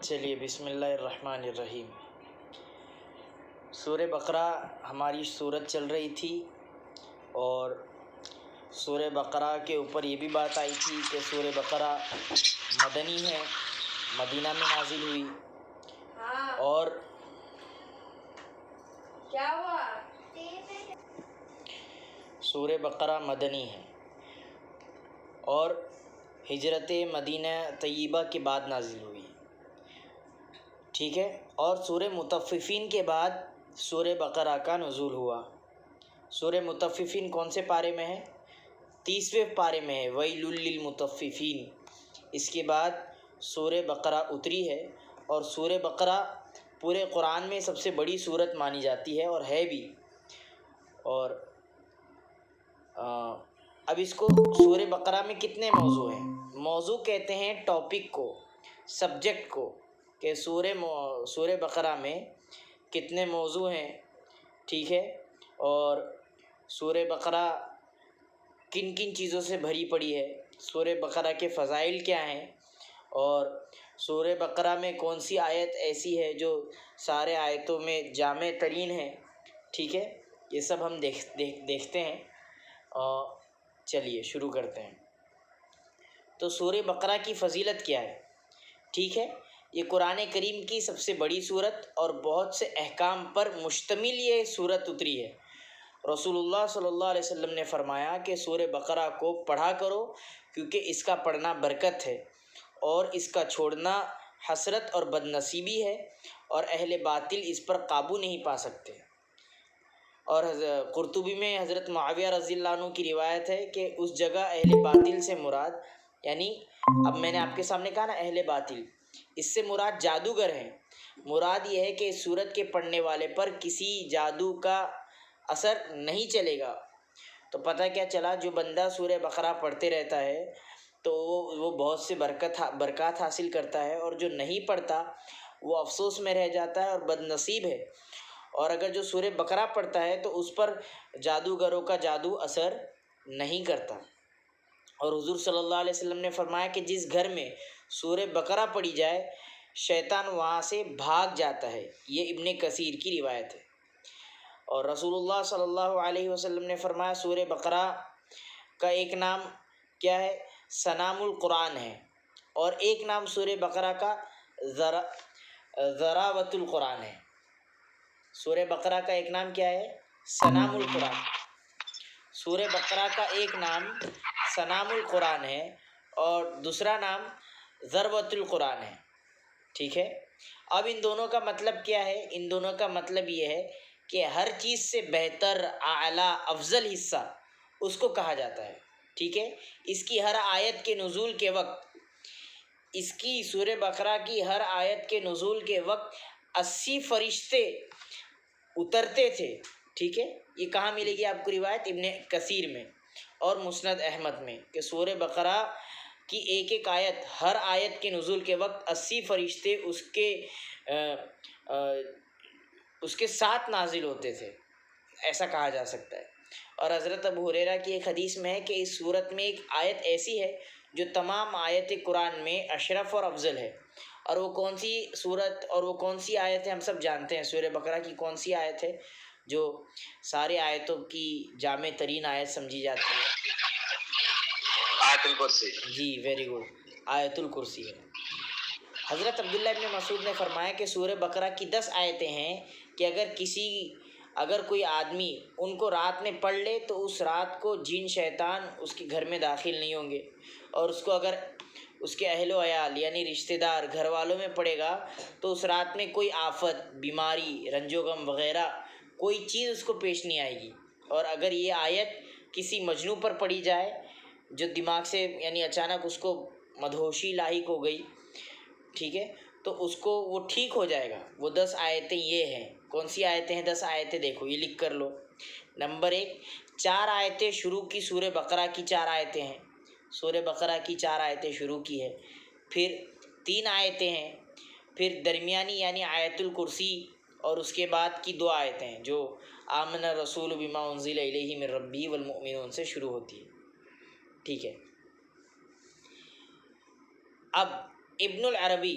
چلیے بسم اللہ الرحمن الرحیم۔ سورہ بقرہ ہماری صورت چل رہی تھی اور سورہ بقرہ کے اوپر یہ بھی بات آئی تھی کہ سورہ بقرہ مدنی ہے، مدینہ میں نازل ہوئی اور کیا ہوا؟ سورہ بقرہ مدنی ہے اور ہجرت مدینہ طیبہ کے بعد نازل ہوئی، ٹھیک ہے۔ اور سورہ مطففین کے بعد سورہ بقرہ کا نزول ہوا۔ سورہ مطففین کون سے پارے میں ہے؟ 30ویں پارے میں ہے، ویل للمطففین۔ اس کے بعد سورہ بقرہ اتری ہے اور سورہ بقرہ پورے قرآن میں سب سے بڑی سورت مانی جاتی ہے اور ہے بھی۔ اور اب اس کو سورہ بقرہ میں کتنے موضوع ہیں؟ موضوع کہتے ہیں ٹاپک کو، سبجیکٹ کو، کہ سورہ بقرہ میں کتنے موضوع ہیں، ٹھیک ہے۔ اور سورہ بقرہ کن کن چیزوں سے بھری پڑی ہے، سورہ بقرہ کے فضائل کیا ہیں، اور سورہ بقرہ میں کون سی آیت ایسی ہے جو سارے آیتوں میں جامع ترین ہے، ٹھیک ہے۔ یہ سب ہم دیکھتے ہیں۔ چلیے شروع کرتے ہیں۔ تو سورہ بقرہ کی فضیلت کیا ہے؟ ٹھیک ہے، یہ قرآن کریم کی سب سے بڑی سورت اور بہت سے احکام پر مشتمل یہ سورت اتری ہے۔ رسول اللہ صلی اللہ علیہ وسلم نے فرمایا کہ سورہ بقرہ کو پڑھا کرو کیونکہ اس کا پڑھنا برکت ہے اور اس کا چھوڑنا حسرت اور بد نصیبی ہے اور اہل باطل اس پر قابو نہیں پا سکتے۔ اور قرطبی میں حضرت معاویہ رضی اللہ عنہ کی روایت ہے کہ اس جگہ اہل باطل سے مراد، یعنی اب میں نے آپ کے سامنے کہا نا اہل باطل، اس سے مراد جادوگر ہیں۔ مراد یہ ہے کہ اس سورت کے پڑھنے والے پر کسی جادو کا اثر نہیں چلے گا۔ تو پتہ کیا چلا، جو بندہ سورہ بقرہ پڑھتے رہتا ہے تو وہ بہت سے برکات حاصل کرتا ہے، اور جو نہیں پڑھتا وہ افسوس میں رہ جاتا ہے اور بد نصیب ہے۔ اور اگر جو سورہ بقرہ پڑھتا ہے تو اس پر جادوگروں کا جادو اثر نہیں کرتا۔ اور حضور صلی اللہ علیہ وسلم نے فرمایا کہ جس گھر میں سورہ بقرہ پڑھی جائے شیطان وہاں سے بھاگ جاتا ہے۔ یہ ابن کثیر کی روایت ہے۔ اور رسول اللہ صلی اللہ علیہ وسلم نے فرمایا سورہ بقرہ کا ایک نام کیا ہے؟ سنام القرآن ہے، اور ایک نام سورہ بقرہ کا ذراوۃ القرآن ہے۔ سورہ بقرہ کا ایک نام کیا ہے؟ سنام القرآن۔ سورہ بقرہ کا ایک نام سنام القرآن ہے اور دوسرا نام ذروۃ القرآن ہے، ٹھیک ہے۔ اب ان دونوں کا مطلب کیا ہے؟ ان دونوں کا مطلب یہ ہے کہ ہر چیز سے بہتر، اعلیٰ، افضل حصہ اس کو کہا جاتا ہے، ٹھیک ہے۔ اس کی ہر آیت کے نزول کے وقت، اس کی سورہ بقرہ کی ہر آیت کے نزول کے وقت 80 فرشتے اترتے تھے، ٹھیک ہے۔ یہ کہاں ملے گی آپ کو روایت؟ ابن کثیر میں اور مسند احمد میں، کہ سورہ بقرہ کی ایک ایک آیت، ہر آیت کے نزول کے وقت 80 فرشتے اس کے ساتھ نازل ہوتے تھے، ایسا کہا جا سکتا ہے۔ اور حضرت ابو ہریرہ کی ایک حدیث میں ہے کہ اس سورت میں ایک آیت ایسی ہے جو تمام آیت قرآن میں اشرف اور افضل ہے۔ اور وہ کون سی سورت اور وہ کون سی آیت ہے ہم سب جانتے ہیں۔ سورہ بقرہ کی کون سی آیت ہے جو سارے آیتوں کی جامع ترین آیت سمجھی جاتی ہے؟ آیت الکرسی۔ جی ویری گڈ، آیت الکرسی ہے۔ حضرت عبداللہ ابن مسعود نے فرمایا کہ سورہ بقرہ کی 10 آیتیں ہیں کہ اگر کوئی آدمی ان کو رات میں پڑھ لے تو اس رات کو جن شیطان اس کے گھر میں داخل نہیں ہوں گے، اور اس کو اگر اس کے اہل و عیال یعنی رشتہ دار گھر والوں میں پڑے گا تو اس رات میں کوئی آفت، بیماری، رنج و غم وغیرہ کوئی چیز اس کو پیش نہیں آئے گی۔ اور اگر یہ آیت کسی مجنوں پر پڑھی جائے جو دماغ سے یعنی اچانک اس کو مدہوشی لاحق ہو گئی، ٹھیک ہے، تو اس کو وہ ٹھیک ہو جائے گا۔ وہ 10 آیتیں یہ ہیں۔ کون سی آیتیں ہیں؟ 10 آیتیں دیکھو، یہ لکھ کر لو۔ نمبر 1، 4 آیتیں شروع کی سورہ بقرہ کی 4 آیتیں ہیں، سورہ بقرہ کی 4 آیتیں شروع کی ہے۔ پھر 3 آیتیں ہیں، پھر درمیانی یعنی آیت الکرسی، اور اس کے بعد کی 2 آیتیں ہیں جو آمن الرسول بما انزل الیہ من ربہ والمؤمنون سے شروع ہوتی ہے، ٹھیک ہے۔ اب ابن العربی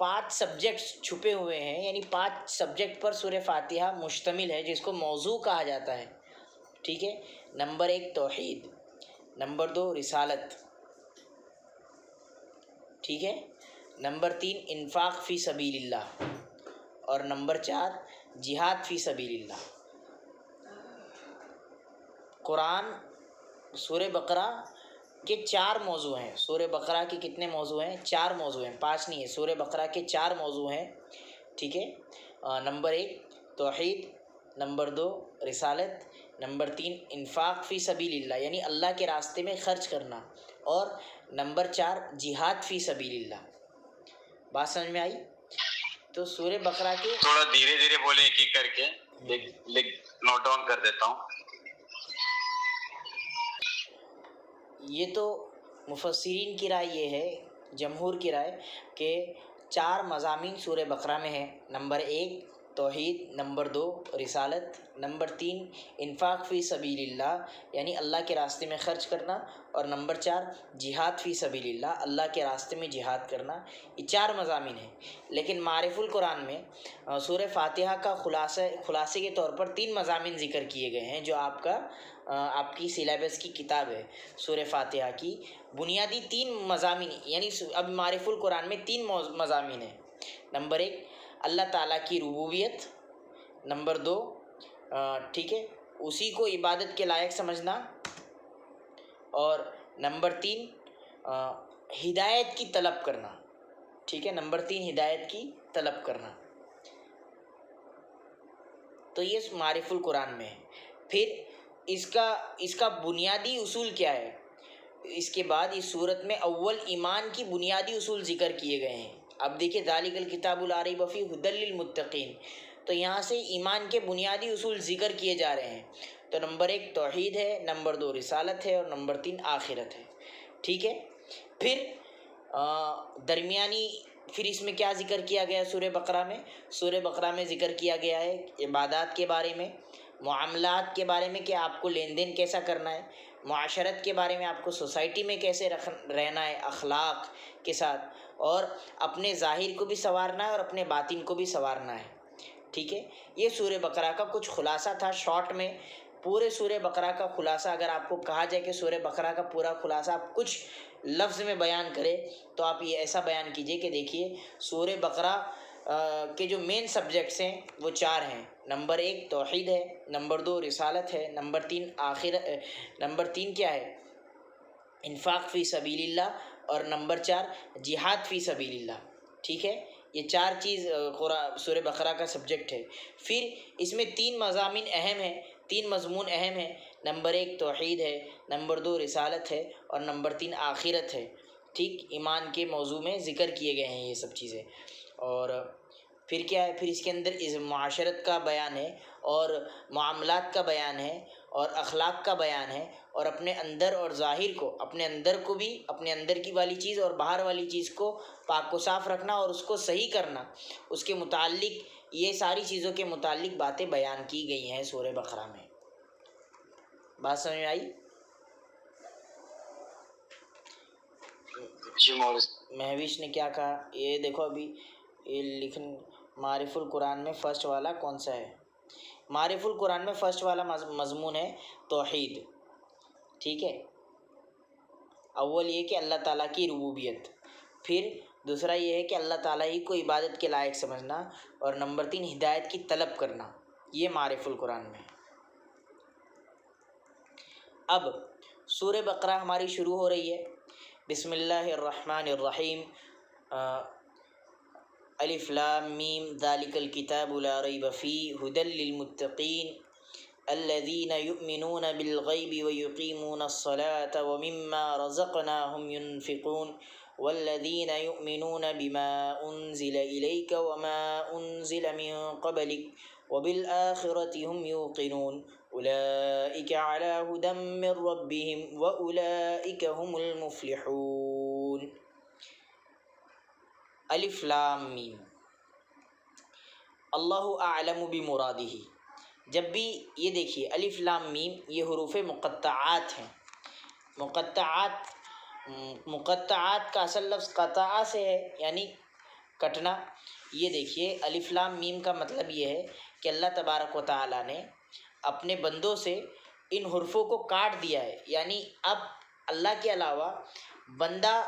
5 سبجیکٹس چھپے ہوئے ہیں، یعنی 5 سبجیکٹ پر سورہ فاتحہ مشتمل ہے، جس کو موضوع کہا جاتا ہے. ٹھیک ہے. نمبر 1 توحید، نمبر 2 رسالت، ٹھیک ہے، نمبر 3 انفاق فی سبیل اللہ، اور نمبر 4 جہاد فی سبیل اللہ. قرآن سورہ بقرہ کے 4 موضوع ہیں. سورہ بقرہ کے کتنے موضوع ہیں؟ 4 موضوع ہیں، 5 نہیں ہے. سورہ بقرہ کے 4 موضوع ہیں. ٹھیک ہے. نمبر 1 توحید، نمبر 2 رسالت، نمبر 3 انفاق فی سبیل اللہ یعنی اللہ کے راستے میں خرچ کرنا، اور نمبر 4 جہاد فی سبیل اللہ. بات سمجھ میں آئی؟ تو سورہ بقرہ کے تھوڑا دھیرے دھیرے بولے ایک ایک کر کے، نوٹ ڈاؤن کر دیتا ہوں. یہ تو مفسرین کی رائے یہ ہے، جمہور کی رائے، کہ 4 مضامین سورہ بقرہ میں ہیں. نمبر 1 توحید، نمبر 2 رسالت، نمبر 3 انفاق فی سبیل اللہ یعنی اللہ کے راستے میں خرچ کرنا، اور نمبر 4 جہاد فی سبیل اللہ اللہ کے راستے میں جہاد کرنا. یہ 4 مضامین ہیں. لیکن معارف القرآن میں سورہ فاتحہ کا خلاصے کے طور پر 3 مضامین ذکر کیے گئے ہیں، جو آپ کی سلیبس کی کتاب ہے. سورہ فاتحہ کی بنیادی 3 مضامین، یعنی اب معارف القرآن میں 3 مضامین ہیں. نمبر 1 اللہ تعالیٰ کی ربوبیت، نمبر 2 ٹھیک ہے اسی کو عبادت کے لائق سمجھنا، اور نمبر 3 ہدایت کی طلب کرنا. ٹھیک ہے، نمبر 3 ہدایت کی طلب کرنا. تو یہ معارف القرآن میں ہے. پھر اس کا بنیادی اصول کیا ہے؟ اس کے بعد اس صورت میں اول ایمان کی بنیادی اصول ذکر کیے گئے ہیں. اب دیکھیں ذالک الکتاب لا ریب فیہ ھدی للمتقین، تو یہاں سے ایمان کے بنیادی اصول ذکر کیے جا رہے ہیں. تو نمبر 1 توحید ہے، نمبر 2 رسالت ہے، اور نمبر 3 آخرت ہے. ٹھیک ہے. پھر پھر اس میں کیا ذکر کیا گیا؟ سورہ بقرہ میں ذکر کیا گیا ہے عبادات کے بارے میں، معاملات کے بارے میں کہ آپ کو لین دین کیسا کرنا ہے، معاشرت کے بارے میں آپ کو سوسائٹی میں کیسے رہنا ہے اخلاق کے ساتھ، اور اپنے ظاہر کو بھی سنوارنا ہے اور اپنے باطن کو بھی سنوارنا ہے. ٹھیک ہے. یہ سورہ بقرہ کا کچھ خلاصہ تھا شارٹ میں. پورے سورہ بقرہ کا خلاصہ اگر آپ کو کہا جائے کہ سورہ بقرہ کا پورا خلاصہ آپ کچھ لفظ میں بیان کرے، تو آپ یہ ایسا بیان کیجئے کہ دیکھیے سورہ بقرہ کے جو مین سبجیکٹس ہیں وہ 4 ہیں. نمبر 1 توحید ہے، نمبر 2 رسالت ہے، نمبر 3 کیا ہے؟ انفاق فی سبیل اللہ، اور نمبر 4 جہاد فی سبیل اللہ. ٹھیک ہے. یہ 4 چیز سورہ بقرہ کا سبجیکٹ ہے. پھر اس میں 3 مضامین اہم ہیں، 3 مضمون اہم ہیں. نمبر 1 توحید ہے، نمبر 2 رسالت ہے، اور نمبر 3 آخرت ہے. ٹھیک. ایمان کے موضوع میں ذکر کیے گئے ہیں یہ سب چیزیں. اور پھر کیا ہے؟ پھر اس کے اندر معاشرت کا بیان ہے، اور معاملات کا بیان ہے، اور اخلاق کا بیان ہے، اور اپنے اندر اور ظاہر کو، اپنے اندر کو بھی، اپنے اندر کی والی چیز اور باہر والی چیز کو پاک و صاف رکھنا اور اس کو صحیح کرنا، اس کے متعلق یہ ساری چیزوں کے متعلق باتیں بیان کی گئی ہیں سورہ بقرہ میں. بات سمجھ میں آئی؟ مہوش نے کیا کہا؟ یہ دیکھو ابھی یہ معارف القرآن میں فرسٹ والا کون سا ہے؟ معارف القرآن میں فرسٹ والا مضمون ہے توحید. ٹھیک ہے. اول یہ کہ اللہ تعالیٰ کی ربوبیت، پھر دوسرا یہ ہے کہ اللہ تعالیٰ ہی کو عبادت کے لائق سمجھنا، اور نمبر 3 ہدایت کی طلب کرنا. یہ معارف القرآن میں. اب سورہ بقرہ ہماری شروع ہو رہی ہے. بسم اللہ الرحمن الرحیم. الف لام میم ذالک الکتاب لا ریب فیہ ھدی للمتقین الذین یؤمنون بالغیب ویقیمون الصلاة ومما رزقناہم ینفقون والذین یؤمنون بما انزل الیک وما انزل من قبلک وبالآخرة هم یوقنون اولئک علی ھدی من ربہم واولئک هم المفلحون. الف لام میم. اللہ اعلم بمرادہ. جب بھی یہ دیکھیے الف لام میم یہ حروف مقطعات ہیں. مقطعات کا اصل لفظ قطع سے ہے، یعنی کٹنا. یہ دیکھیے الف لام میم کا مطلب یہ ہے کہ اللہ تبارک و تعالیٰ نے اپنے بندوں سے ان حرفوں کو کاٹ دیا ہے. یعنی اب اللہ کے علاوہ بندہ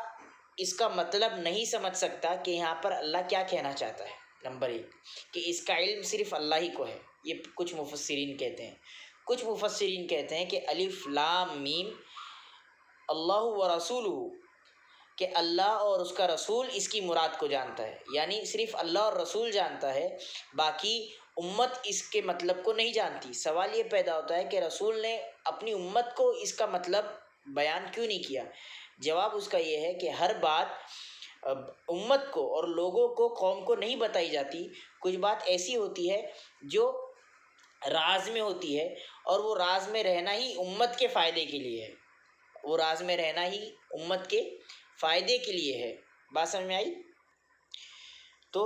اس کا مطلب نہیں سمجھ سکتا کہ یہاں پر اللہ کیا کہنا چاہتا ہے. نمبر 1 کہ اس کا علم صرف اللہ ہی کو ہے. یہ کچھ مفسرین کہتے ہیں. کچھ مفسرین کہتے ہیں کہ الف لام میم اللہ و رسولہ، کہ اللہ اور اس کا رسول اس کی مراد کو جانتا ہے. یعنی صرف اللہ اور رسول جانتا ہے، باقی امت اس کے مطلب کو نہیں جانتی. سوال یہ پیدا ہوتا ہے کہ رسول نے اپنی امت کو اس کا مطلب بیان کیوں نہیں کیا؟ جواب اس کا یہ ہے کہ ہر بات امت کو اور لوگوں کو، قوم کو نہیں بتائی جاتی. کچھ بات ایسی ہوتی ہے جو راز میں ہوتی ہے، اور وہ راز میں رہنا ہی امت کے فائدے کے لیے ہے. وہ راز میں رہنا ہی امت کے فائدے کے لیے ہے. بات سمجھ میں آئی؟ تو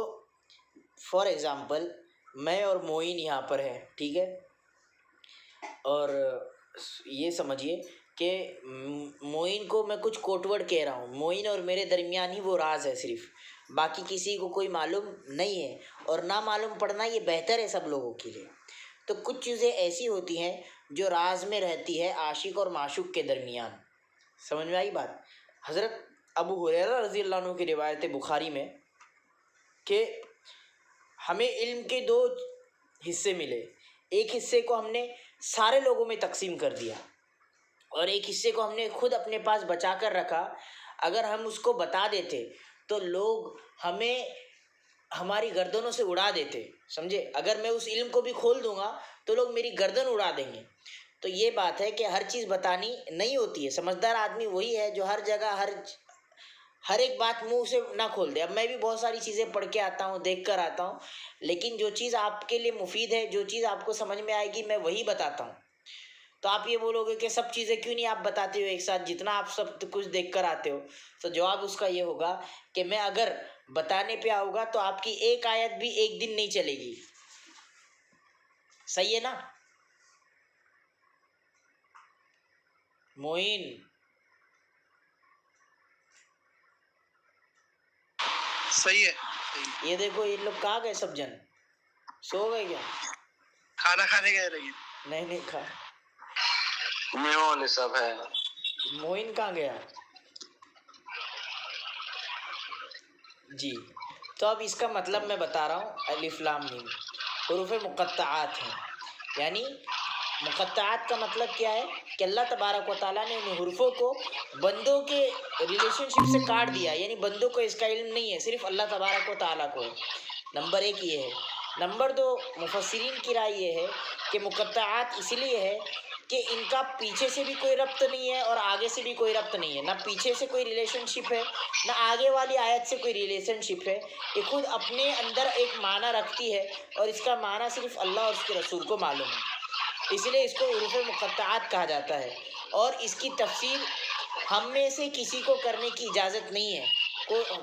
فار ایگزامپل میں اور معین یہاں پر ہے، ٹھیک ہے، اور یہ سمجھیے کہ معین کو میں کچھ کوٹ ورڈ کہہ رہا ہوں. معین اور میرے درمیان ہی وہ راز ہے صرف، باقی کسی کو کوئی معلوم نہیں ہے، اور نہ معلوم پڑنا یہ بہتر ہے سب لوگوں کے لیے. تو کچھ چیزیں ایسی ہوتی ہیں جو راز میں رہتی ہے عاشق اور معشوق کے درمیان. سمجھ میں آئی بات؟ حضرت ابو ہریرہ رضی اللہ عنہ کی روایت بخاری میں کہ ہمیں علم کے 2 حصے ملے. ایک حصے کو ہم نے سارے لوگوں میں تقسیم کر دیا، اور ایک حصے کو ہم نے خود اپنے پاس بچا کر رکھا. اگر ہم اس کو بتا دیتے تو لوگ ہمیں ہماری گردنوں سے اڑا دیتے. سمجھے؟ اگر میں اس علم کو بھی کھول دوں گا تو لوگ میری گردن اڑا دیں گے. تو یہ بات ہے کہ ہر چیز بتانی نہیں ہوتی ہے. سمجھدار آدمی وہی ہے جو ہر جگہ ہر ایک بات منہ سے نہ کھول دے. اب میں بھی بہت ساری چیزیں پڑھ کے آتا ہوں، دیکھ کر آتا ہوں، لیکن جو چیز آپ کے لیے مفید ہے، جو چیز آپ کو سمجھ میں آئے گی، میں وہی بتاتا ہوں. تو آپ یہ بولو گے کہ سب چیزیں کیوں نہیں آپ بتاتے ہو ایک ساتھ، جتنا آپ سب کچھ دیکھ کر آتے ہو؟ تو جواب اس کا یہ ہوگا کہ میں اگر بتانے پہ آؤں گا تو آپ کی ایک آیت بھی ایک دن نہیں چلے گی. صحیح ہے نا معین؟ صحیح ہے. یہ دیکھو یہ لوگ کہاں گئے؟ سب جن سو گئے کیا؟ کھانا کھانے گئے رہی؟ نہیں کھا. میو والے سب ہے. معین کہاں گیا؟ جی تو اب اس کا مطلب میں بتا رہا ہوں. الف لام میم حروف مقطعات ہیں. یعنی مقطعات کا مطلب کیا ہے کہ اللہ تبارک و تعالیٰ نے ان حروفوں کو بندوں کے ریلیشن شپ سے کاٹ دیا. یعنی بندوں کو اس کا علم نہیں ہے، صرف اللہ تبارک و تعالیٰ کو ہے. نمبر 1 یہ ہے. نمبر 2 مفسرین کی رائے یہ ہے کہ مقطعات اس لیے ہے کہ ان کا پیچھے سے بھی کوئی ربط نہیں ہے اور آگے سے بھی کوئی ربط نہیں ہے. نہ پیچھے سے کوئی ریلیشن شپ ہے، نہ آگے والی آیت سے کوئی ریلیشن شپ ہے. یہ خود اپنے اندر ایک معنی رکھتی ہے، اور اس کا معنی صرف اللہ اور اس کے رسول کو معلوم ہے. اس لیے اس کو حروف مقطعات کہا جاتا ہے. اور اس کی تفسیر ہم میں سے کسی کو کرنے کی اجازت نہیں ہے.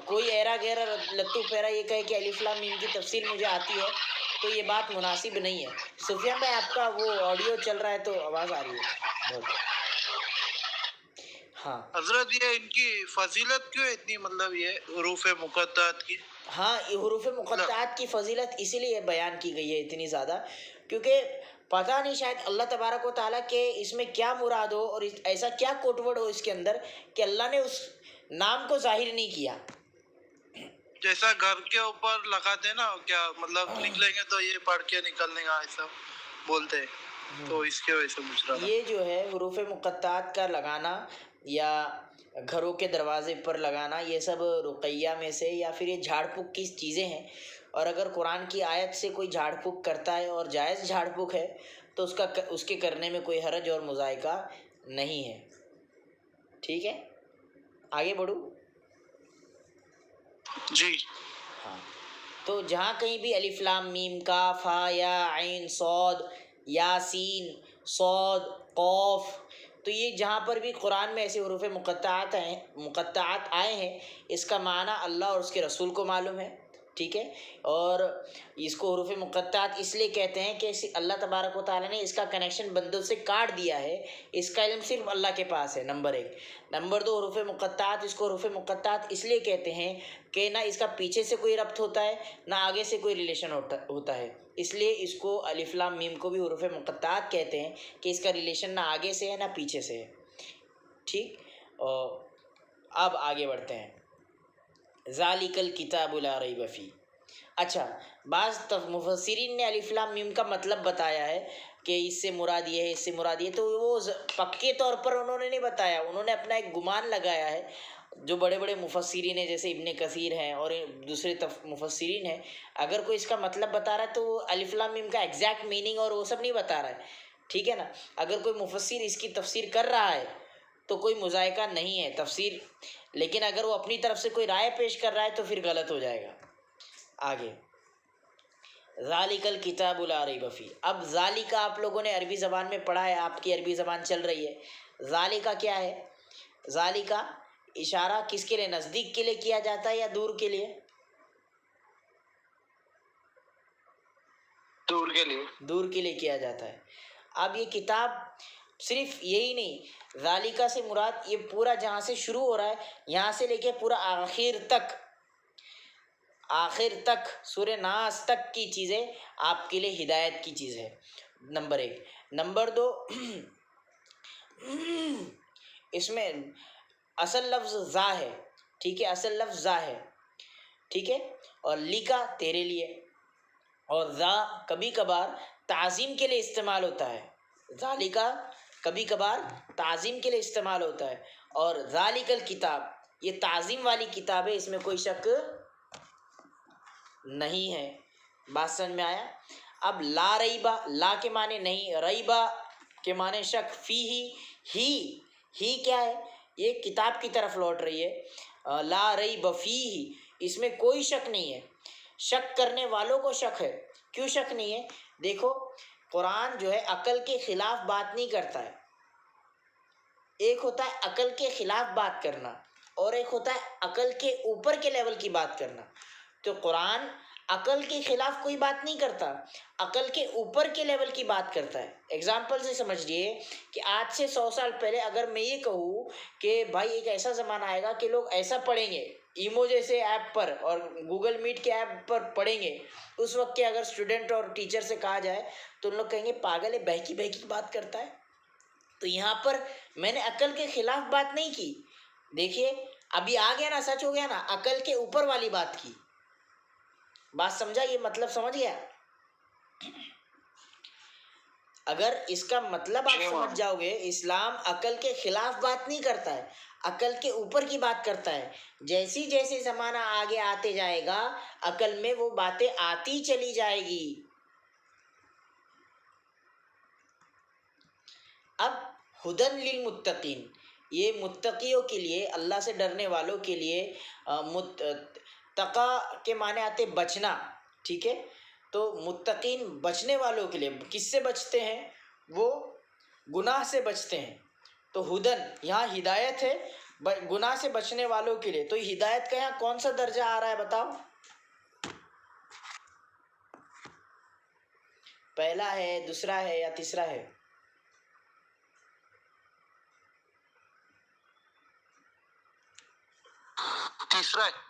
کوئی ایرا گیرا لتو پیرا یہ کہے کہ الف لام میم کی تفسیر مجھے آتی ہے، تو یہ بات مناسب نہیں ہے. سفیان بھائی آپ کا وہ آڈیو چل رہا ہے تو آواز آ رہی ہے بہت. ہاں حضرت یہ ان کی فضیلت کیوں اتنی، مطلب یہ حروف مقطعات کی؟ ہاں یہ حروف مقطعات کی فضیلت اسی لیے بیان کی گئی ہے اتنی زیادہ، کیونکہ پتہ نہیں شاید اللہ تبارک و تعالیٰ کے اس میں کیا مراد ہو، اور ایسا کیا کوٹ ورڈ ہو اس کے اندر کہ اللہ نے اس نام کو ظاہر نہیں کیا. جیسا گھر کے اوپر لگاتے ہیں نا، کیا مطلب نکلیں گے تو یہ پڑھ کے نکلنے گا، ایسا بولتے ہیں، تو اس کی وجہ سے پوچھ رہا تھا. یہ جو ہے حروف مقطعات کا لگانا یا گھروں کے دروازے پر لگانا، یہ سب رقیہ میں سے یا پھر یہ جھاڑ پھونک کی چیزیں ہیں. اور اگر قرآن کی آیت سے کوئی جھاڑ پھونک کرتا ہے اور جائز جھاڑ پھونک ہے تو اس کے کرنے میں کوئی حرج اور مذائقہ نہیں ہے. ٹھیک ہے آگے بڑھوں؟ جی ہاں تو جہاں کہیں بھی الف لام میم کاف ہا یا عین صاد یاسین صاد قاف، تو یہ جہاں پر بھی قرآن میں ایسے حروف مقطعات آئے ہیں، اس کا معنی اللہ اور اس کے رسول کو معلوم ہے. ٹھیک ہے. اور اس کو حروف مقطعات اس لیے کہتے ہیں کہ اللہ تبارک و تعالیٰ نے اس کا کنیکشن بندوں سے کاٹ دیا ہے. اس کا علم صرف اللہ کے پاس ہے، نمبر 1. نمبر 2، حروف مقطعات، اس کو حروف مقطعات اس لیے کہتے ہیں کہ نہ اس کا پیچھے سے کوئی ربط ہوتا ہے نہ آگے سے کوئی ریلیشن ہوتا ہے. اس لیے اس کو الف لام میم کو بھی حروف مقطعات کہتے ہیں کہ اس کا ریلیشن نہ آگے سے ہے نہ پیچھے سے ہے. ٹھیک. اور اب آگے بڑھتے ہیں. ذالک الکتاب لا ریب فیہ. اچھا، بعض مفسرین نے الف لام میم کا مطلب بتایا ہے کہ اس سے مراد یہ ہے، اس سے مراد یہ، تو وہ پکے طور پر انہوں نے نہیں بتایا، انہوں نے اپنا ایک گمان لگایا ہے. جو بڑے بڑے مفسرین ہیں جیسے ابن کثیر ہیں اور دوسرے مفسرین ہیں، اگر کوئی اس کا مطلب بتا رہا ہے تو وہ الف لام میم کا ایگزیکٹ میننگ اور وہ سب نہیں بتا رہا ہے. ٹھیک ہے نا. اگر کوئی مفسر اس کی تفسیر کر رہا ہے تو کوئی مذائقہ نہیں ہے تفسیر، لیکن اگر وہ اپنی طرف سے کوئی رائے پیش کر رہا ہے تو پھر غلط ہو جائے گا. آگے ذالک الکتاب لا ریب فیہ. اب ذالک آپ لوگوں نے عربی زبان میں پڑھا ہے، آپ کی عربی زبان چل رہی ہے. ذالک کیا ہے؟ ذالک اشارہ کس کے لیے، نزدیک کے لیے کیا جاتا ہے یا دور کے لیے؟ دور کے لیے. دور کے لیے کیا جاتا ہے. اب یہ کتاب صرف یہی نہیں، ذالکہ سے مراد یہ پورا جہاں سے شروع ہو رہا ہے یہاں سے لے کے پورا آخر تک سورہ ناس تک کی چیزیں آپ کے لیے ہدایت کی چیز ہے. نمبر 1. نمبر 2، اس میں اصل لفظ ذا ہے. ٹھیک ہے، اصل لفظ ذا ہے. ٹھیک ہے. اور لکا تیرے لیے، اور ذا کبھی کبھار تعظیم کے لیے استعمال ہوتا ہے. ذالکہ کبھی کبھار تعظیم کے لیے استعمال ہوتا ہے. اور ذالک الکتاب یہ تعظیم والی کتاب ہے، اس میں کوئی شک نہیں ہے. بات سمجھ میں آیا؟ اب لا ریبہ، لا کے معنی نہیں، ریبہ کے معنی شک، ہی کیا ہے؟ یہ کتاب کی طرف لوٹ رہی ہے. لا ریب فیہ، اس میں کوئی شک نہیں ہے. شک کرنے والوں کو شک ہے. کیوں شک نہیں ہے؟ دیکھو قرآن جو ہے عقل کے خلاف بات نہیں کرتا ہے. ایک ہوتا ہے عقل کے خلاف بات کرنا اور ایک ہوتا ہے عقل کے اوپر کے لیول کی بات کرنا. تو قرآن عقل کے خلاف کوئی بات نہیں کرتا، عقل کے اوپر کے لیول کی بات کرتا ہے. اگزامپل سے سمجھ لیے کہ آج سے 100 سال پہلے اگر میں یہ کہوں کہ بھائی ایک ایسا زمانہ آئے گا کہ لوگ ایسا پڑھیں گے، ایمو جیسے ایپ پر اور گوگل میٹ کے ایپ پر پڑھیں گے، اس وقت کے اگر اسٹوڈنٹ اور ٹیچر سے کہا جائے تو ان لوگ کہیں گے پاگل ہے، بہکی بات کرتا ہے. تو یہاں پر میں نے عقل کے خلاف بات نہیں کی. دیکھیے ابھی آ گیا نا، سچ ہو گیا نا، عقل کے اوپر والی بات کی. بات سمجھا؟ یہ مطلب سمجھ گیا؟ اگر اس کا مطلب آپ سمجھ جاؤ گے، اسلام عقل کے خلاف بات نہیں کرتا ہے، عقل کے اوپر کی بات کرتا ہے. جیسی جیسے زمانہ آگے آتے جائے گا عقل میں وہ باتیں آتی چلی جائے گی. اب ہدن للمتقین، یہ متقیوں کے لیے، اللہ سے ڈرنے والوں کے لیے. تقا کے معنی آتے بچنا. ٹھیک ہے. تو متقین بچنے والوں کے لیے، کس سے بچتے ہیں؟ وہ گناہ سے بچتے ہیں. تو ہدن یہاں ہدایت ہے گناہ سے بچنے والوں کے لیے. تو ہدایت کا یہاں کون سا درجہ آ رہا ہے بتاؤ؟ پہلا ہے، دوسرا ہے یا تیسرا ہے؟ تیسرا ہے.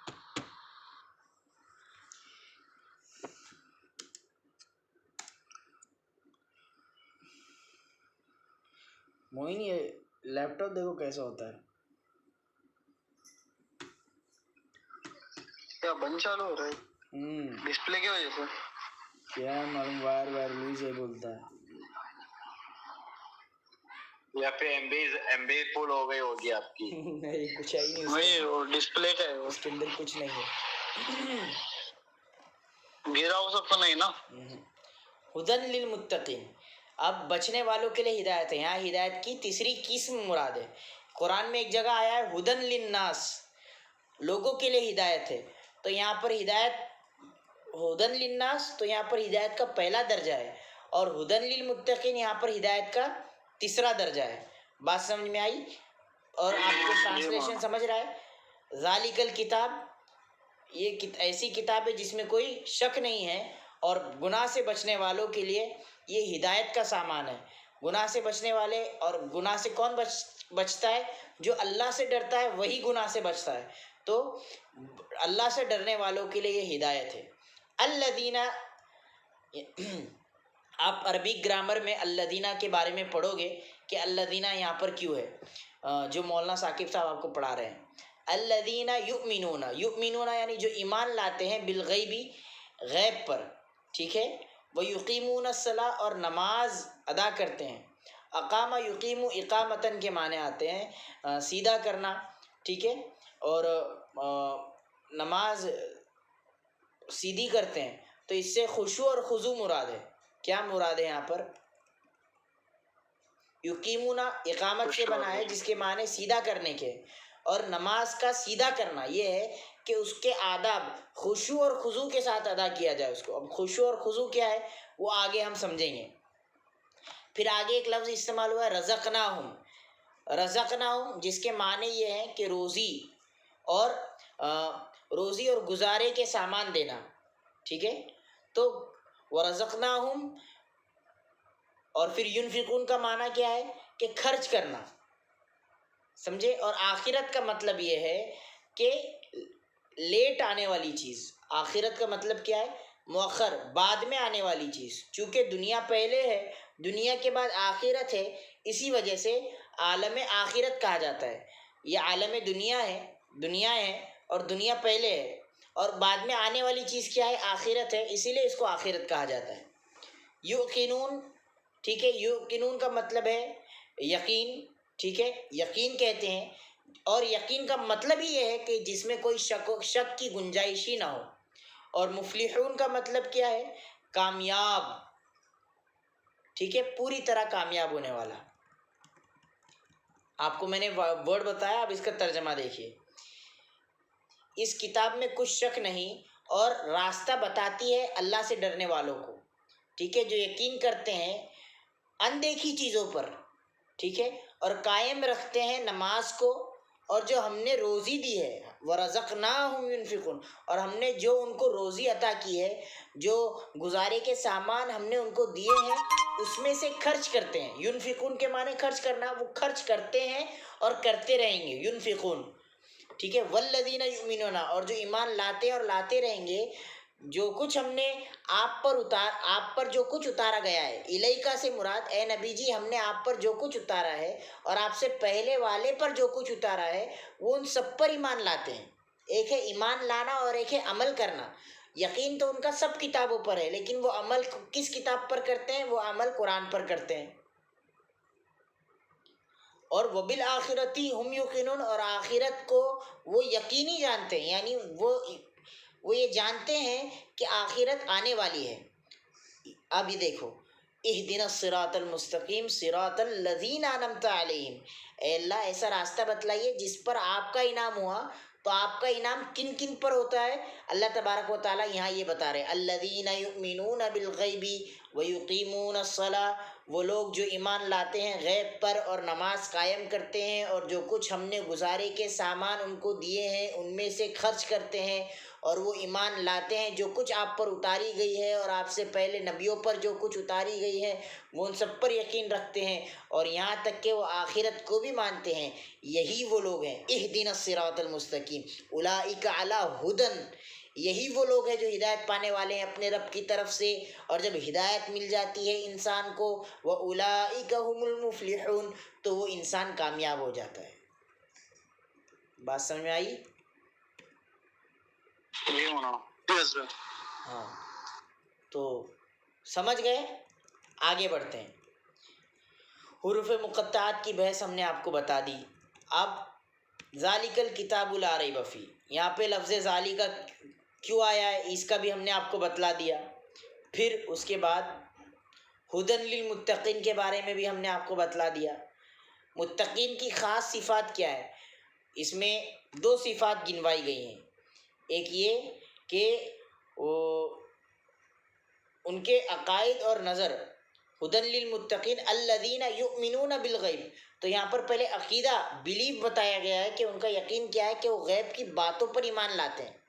موین یہ لیپ ٹاپ دیکھو کیسا ہوتا ہے. کیا بند چالو ہو رہا ہے ڈسپلے کی وجہ سے؟ کیا معلوم، وائر لوز ہے بولتا ہے. یا پھر ایم بی فل ہو گئی ہوگی آپ کی. نہیں کچھ ہے ہی نہیں، وہی ڈسپلے کا ہے، اس کے اندر کچھ نہیں ہے. گرا ہو سب تو نہیں نا. ہدن للمتقین، اب بچنے والوں کے لیے ہدایت ہے. یہاں ہدایت کی تیسری قسم مراد ہے. قرآن میں ایک جگہ آیا ہے ہدن للناس، لوگوں کے لیے ہدایت ہے. تو یہاں پر ہدایت ہدن للناس، تو یہاں پر ہدایت کا پہلا درجہ ہے. اور ہدن للمتقین یہاں پر ہدایت کا تیسرا درجہ ہے. بات سمجھ میں آئی؟ اور آپ کو ٹرانسلیشن سمجھ رہا ہے؟ ذالک الکتاب یہ ایسی کتاب ہے جس میں کوئی شک نہیں ہے، اور گناہ سے بچنے والوں کے لیے یہ ہدایت کا سامان ہے۔ گناہ سے بچنے والے، اور گناہ سے کون بچتا ہے؟ جو اللہ سے ڈرتا ہے وہی گناہ سے بچتا ہے، تو اللہ سے ڈرنے والوں کے لیے یہ ہدایت ہے۔ الذین، آپ عربک گرامر میں الذین کے بارے میں پڑھو گے کہ الذین یہاں پر کیوں ہے، جو مولانا ثاقب صاحب آپ کو پڑھا رہے ہیں۔ الذین یؤمنون، یؤمنون یعنی جو ایمان لاتے ہیں، بالغیبی، غیب پر، ٹھیک ہے، ویقیمون الصلاۃ، اور نماز ادا کرتے ہیں۔ اقامہ یقیم اقامتاً کے معنی آتے ہیں سیدھا کرنا، ٹھیک ہے، اور نماز سیدھی کرتے ہیں، تو اس سے خشوع اور خضوع مراد ہے۔ کیا مراد ہے یہاں پر؟ یقیمون اقامت سے بنا ہے جس کے معنی سیدھا کرنے کے، اور نماز کا سیدھا کرنا یہ ہے کہ اس کے آداب خشوع اور خضوع کے ساتھ ادا کیا جائے اس کو۔ اب خشوع اور خضوع کیا ہے وہ آگے ہم سمجھیں گے۔ پھر آگے ایک لفظ استعمال ہوا ہے رزقناہم، رزقناہم جس کے معنی یہ ہے کہ روزی اور گزارے کے سامان دینا، ٹھیک ہے، تو ورزقناہم، اور پھر ینفقون کا معنی کیا ہے کہ خرچ کرنا، سمجھے؟ اور آخرت کا مطلب یہ ہے کہ لیٹ آنے والی چیز۔ آخرت کا مطلب کیا ہے؟ مؤخر، بعد میں آنے والی چیز۔ چونکہ دنیا پہلے ہے، دنیا کے بعد آخرت ہے، اسی وجہ سے عالم آخرت کہا جاتا ہے۔ یہ عالم دنیا ہے اور دنیا پہلے ہے، اور بعد میں آنے والی چیز کیا ہے؟ آخرت ہے، اسی لیے اس کو آخرت کہا جاتا ہے۔ یوقنون، ٹھیک ہے، یوقنون کا مطلب ہے یقین، ٹھیک ہے، یقین کہتے ہیں، اور یقین کا مطلب ہی یہ ہے کہ جس میں کوئی شک کی گنجائش ہی نہ ہو۔ اور مفلحون کا مطلب کیا ہے؟ کامیاب، ٹھیک ہے، پوری طرح کامیاب ہونے والا۔ آپ کو میں نے ورڈ بتایا، اب اس کا ترجمہ دیکھیے۔ اس کتاب میں کچھ شک نہیں، اور راستہ بتاتی ہے اللہ سے ڈرنے والوں کو، ٹھیک ہے، جو یقین کرتے ہیں اندیکھی چیزوں پر، ٹھیک ہے، اور قائم رکھتے ہیں نماز کو، اور جو ہم نے روزی دی ہے وَرَزَقْنَاهُمْ يُنْفِقُونَ، اور ہم نے جو ان کو روزی عطا کی ہے، جو گزارے کے سامان ہم نے ان کو دیے ہیں، اس میں سے خرچ کرتے ہیں۔ ينفقون کے معنی خرچ کرنا، وہ خرچ کرتے ہیں اور کرتے رہیں گے، ينفقون، ٹھیک ہے۔ وَالَّذِينَ يُؤْمِنُونَ، اور جو ایمان لاتے ہیں اور لاتے رہیں گے، جو کچھ ہم نے آپ پر جو کچھ اتارا گیا ہے، الیکا سے مراد اے نبی جی ہم نے آپ پر جو کچھ اتارا ہے، اور آپ سے پہلے والے پر جو کچھ اتارا ہے، وہ ان سب پر ایمان لاتے ہیں۔ ایک ہے ایمان لانا اور ایک ہے عمل کرنا۔ یقین تو ان کا سب کتابوں پر ہے، لیکن وہ عمل کس کتاب پر کرتے ہیں؟ وہ عمل قرآن پر کرتے ہیں۔ اور وَبِالْآخِرَةِ هُمْ يُوقِنُونَ، اور آخرت کو وہ یقینی جانتے ہیں، یعنی وہ یہ جانتے ہیں کہ آخرت آنے والی ہے۔ اب یہ دیکھو، اہدنا الصراط المستقیم صراط الذین انعمت علیہم، اے اللہ ایسا راستہ بتلائیے جس پر آپ کا انعام ہوا۔ تو آپ کا انعام کن کن پر ہوتا ہے؟ اللہ تبارک و تعالیٰ یہاں یہ بتا رہے ہیں، الذین یؤمنون بالغیب ویقیمون الصلاۃ، وہ لوگ جو ایمان لاتے ہیں غیب پر اور نماز قائم کرتے ہیں، اور جو کچھ ہم نے گزارے کے سامان ان کو دیے ہیں ان میں سے خرچ کرتے ہیں، اور وہ ایمان لاتے ہیں جو کچھ آپ پر اتاری گئی ہے اور آپ سے پہلے نبیوں پر جو کچھ اتاری گئی ہے وہ ان سب پر یقین رکھتے ہیں، اور یہاں تک کہ وہ آخرت کو بھی مانتے ہیں۔ یہی وہ لوگ ہیں، اہدنا الصراط المستقیم اولئک علی ھدی، یہی وہ لوگ ہیں جو ہدایت پانے والے ہیں اپنے رب کی طرف سے، اور جب ہدایت مل جاتی ہے انسان کو، وَأُولَئِكَ هُمُ الْمُفْلِحُونَ، تو وہ انسان کامیاب ہو جاتا ہے۔ بات سمجھ میں آئی؟ جی مولانا، جی حضرت۔ ہاں، تو سمجھ گئے؟ آگے بڑھتے ہیں۔ حروف مقطعات کی بحث ہم نے آپ کو بتا دی۔ اب ذالک الکتاب لا ریب فیہ، یہاں پہ لفظ ذالک کیوں آیا ہے اس کا بھی ہم نے آپ کو بتلا دیا۔ پھر اس کے بعد ھدی للمتقین کے بارے میں بھی ہم نے آپ کو بتلا دیا۔ متقین کی خاص صفات کیا ہے؟ اس میں 2 صفات گنوائی گئی ہیں۔ ایک یہ کہ ان کے عقائد اور نظر، ھدی للمتقین الذین یؤمنون بالغیب، تو یہاں پر پہلے عقیدہ، بیلیف بتایا گیا ہے کہ ان کا یقین کیا ہے کہ وہ غیب کی باتوں پر ایمان لاتے ہیں۔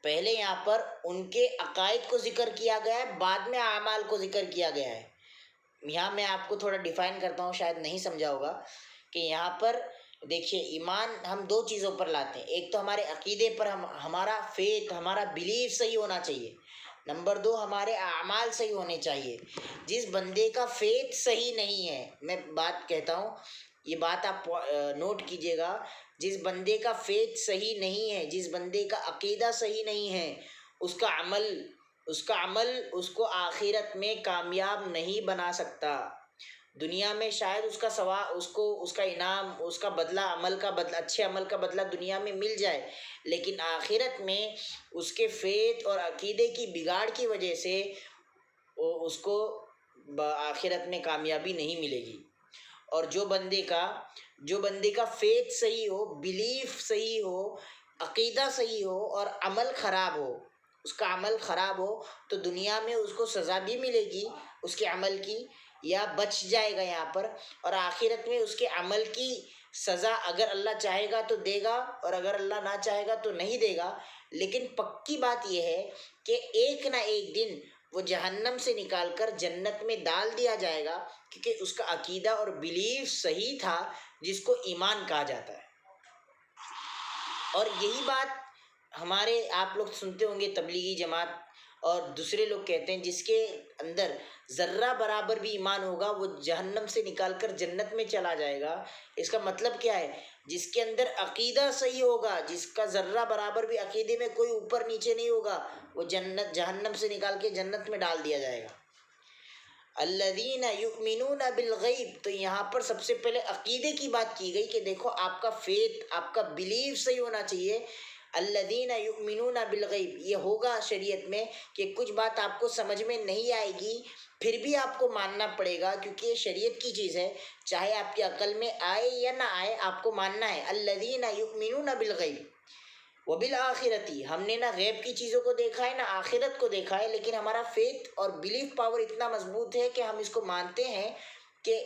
پہلے یہاں پر ان کے عقائد کو ذکر کیا گیا ہے، بعد میں اعمال کو ذکر کیا گیا ہے. یہاں میں آپ کو تھوڑا ڈیفائن کرتا ہوں، شاید نہیں سمجھا ہوگا کہ یہاں پر دیکھیے ایمان ہم دو چیزوں پر لاتے ہیں. ایک تو ہمارے عقیدے پر ہمارا فیتھ، ہمارا بلیف صحیح ہونا چاہیے. نمبر دو ہمارے اعمال صحیح ہونے چاہیے. جس بندے کا فیتھ صحیح نہیں ہے، میں بات کہتا ہوں، یہ بات آپ نوٹ کیجئے گا، جس بندے کا فیتھ صحیح نہیں ہے، جس بندے کا عقیدہ صحیح نہیں ہے، اس کا عمل اس کو آخرت میں کامیاب نہیں بنا سکتا. دنیا میں شاید اس کا انعام، اس کا بدلہ، اچھے عمل کا بدلہ دنیا میں مل جائے، لیکن آخرت میں اس کے فیتھ اور عقیدے کی بگاڑ کی وجہ سے اس کو آخرت میں کامیابی نہیں ملے گی. اور جو بندے کا فیتھ صحیح ہو، بلیف صحیح ہو، عقیدہ صحیح ہو اور عمل خراب ہو، اس کا عمل خراب ہو، تو دنیا میں اس کو سزا بھی ملے گی اس کے عمل کی، یا بچ جائے گا یہاں پر، اور آخرت میں اس کے عمل کی سزا اگر اللہ چاہے گا تو دے گا، اور اگر اللہ نہ چاہے گا تو نہیں دے گا. لیکن پکی بات یہ ہے کہ ایک نہ ایک دن وہ جہنم سے نکال کر جنت میں ڈال دیا جائے گا، کیونکہ اس کا عقیدہ اور بلیف صحیح تھا، جس کو ایمان کہا جاتا ہے. اور یہی بات ہمارے آپ لوگ سنتے ہوں گے، تبلیغی جماعت اور دوسرے لوگ کہتے ہیں جس کے اندر ذرہ برابر بھی ایمان ہوگا وہ جہنم سے نکال کر جنت میں چلا جائے گا. اس کا مطلب کیا ہے؟ جس کے اندر عقیدہ صحیح ہوگا، جس کا ذرہ برابر بھی عقیدے میں کوئی اوپر نیچے نہیں ہوگا، وہ جہنم سے نکال کے جنت میں ڈال دیا جائے گا. الذین یؤمنون بالغیب، تو یہاں پر سب سے پہلے عقیدے کی بات کی گئی کہ دیکھو آپ کا فیتھ، آپ کا بلیف صحیح ہونا چاہیے. الذین یؤمنون بالغیب، یہ ہوگا شریعت میں کہ کچھ بات آپ کو سمجھ میں نہیں آئے گی، پھر بھی آپ کو ماننا پڑے گا، کیونکہ یہ شریعت کی چیز ہے، چاہے آپ کی عقل میں آئے یا نہ آئے آپ کو ماننا ہے. الذین یؤمنون بالغیب وبالآخرتی، ہم نے نہ غیب کی چیزوں کو دیکھا ہے نہ آخرت کو دیکھا ہے، لیکن ہمارا فیتھ اور بلیف پاور اتنا مضبوط ہے کہ ہم اس کو مانتے ہیں کہ